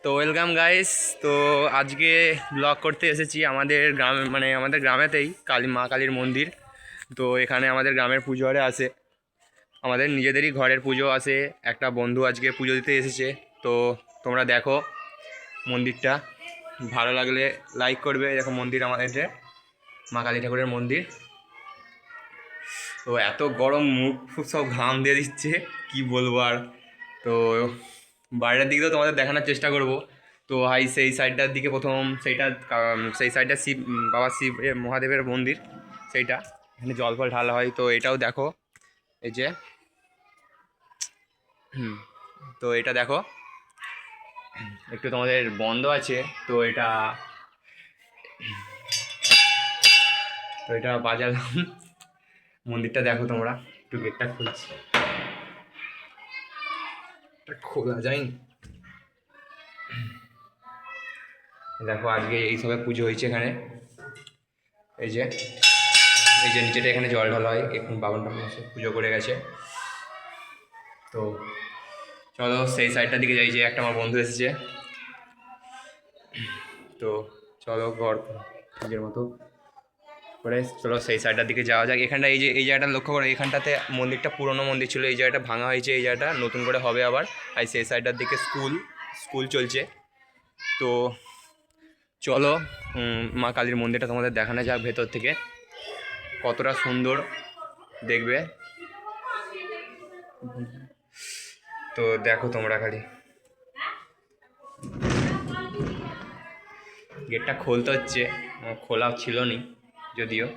তো welcome guys. তো আজকে ব্লগ করতে এসেছি আমাদের গ্রামে, মানে আমাদের গ্রামেতেই মা কালীর মন্দির। তো এখানে আমাদের গ্রামের পুজো হরে আসে, আমাদের নিজেদেরই ঘরের পুজো আসে। একটা বন্ধু আজকে পুজো দিতে এসেছে। তো তোমরা দেখো মন্দিরটা, ভালো লাগলে লাইক করবে। দেখো মন্দির আমাদের যে মা কালী ঠাকুরের মন্দির। তো এত গরম, মুখ ফুক সব ঘাম দিয়ে দিচ্ছে, কি বলবো আর। তো বাইরের দিকে তো তোমাদের দেখানোর চেষ্টা করব। তো সেই সাইডটার দিকে প্রথম সেই সাইডটা বাবা শিব মহাদেবের মন্দির, সেইটা এখানে জল ফল ঢালা হয়। তো এটাও দেখো, এই যে তো এটা দেখো একটু তোমাদের বন্ধ আছে। তো এটা বাজালাম। মন্দিরটা দেখো তোমরা, একটু গেটটা খুলছি, খোলা যায়নি। দেখো আজকে এইসবে পুজো হয়েছে এখানে। এই যে নিচেটা এখানে জল ঢালা হয়, এখন বাবন এসে পুজো করে গেছে। তো চলো সেই সাইডটার দিকে যাই, যে একটা আমার বন্ধু এসেছে। তো চলো ঘর নিজের মতো করে চলো সেই সাইডটার দিকে যাওয়া যাক। এখানটা এই জায়গাটা লক্ষ্য করো, এখানটাতে মন্দিরটা পুরনো মন্দির ছিল, এই জায়গাটা ভাঙা হয়েছে, এই জায়গাটা নতুন করে হবে আবার। আর সেই সাইডটার দিকে স্কুল চলছে। তো চলো মা কালীর মন্দিরটা তোমাদের দেখানো যাক ভেতর থেকে, কতটা সুন্দর দেখবে। তো দেখো তোমরা খালি, গেটটা খুলতে হচ্ছে, খোলা ছিল নি যদিও।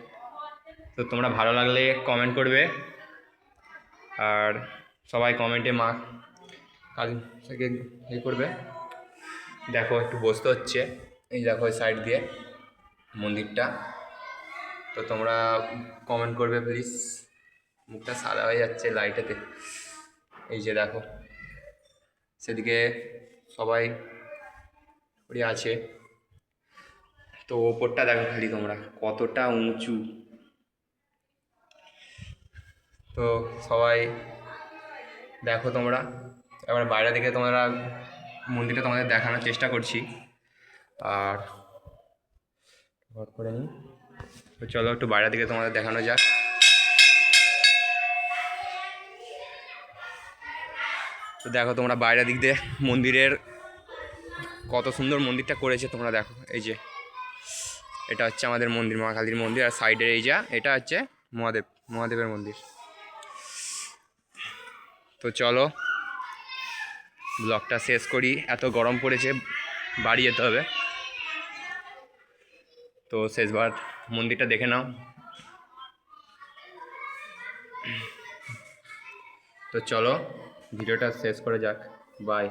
তো তোমরা ভালো লাগলে কমেন্ট করবে, আর সবাই কমেন্টে মা কালী থেকে করবে। দেখো একটু বসতে হচ্ছে, এই দেখো ওই সাইড দিয়ে মন্দিরটা। তো তোমরা কমেন্ট করবে প্লিজ। মুখটা সাদা হয়ে যাচ্ছে লাইটেতে, এই যে দেখো সেদিকে সবাই আছে। তো ওপরটা দেখো খালি তোমরা, কতটা উঁচু। তো সবাই দেখো তোমরা, এবার বাইরে থেকে তোমরা মন্দিরটা তোমাদের দেখানোর চেষ্টা করছি। আর ঘর করে নিই, তো চলো একটু বাইরে দিকে তোমাদের দেখানো যাক। তো দেখো তোমরা বাইরের দিক দিয়ে মন্দিরের কত সুন্দর মন্দিরটা করেছে তোমরা দেখো। এই যে এটা হচ্ছে আমাদের মন্দির, মা কালীর মন্দির, আর সাইডের এটা হচ্ছে মহাদেবের মন্দির। তো চলো ব্লগটা শেষ করি, এত গরম পড়েছে, বাড়ি যেতে হবে। তো শেষবার মন্দিরটা দেখে নাও। তো চলো ভিডিওটা শেষ করে যাক, বাই।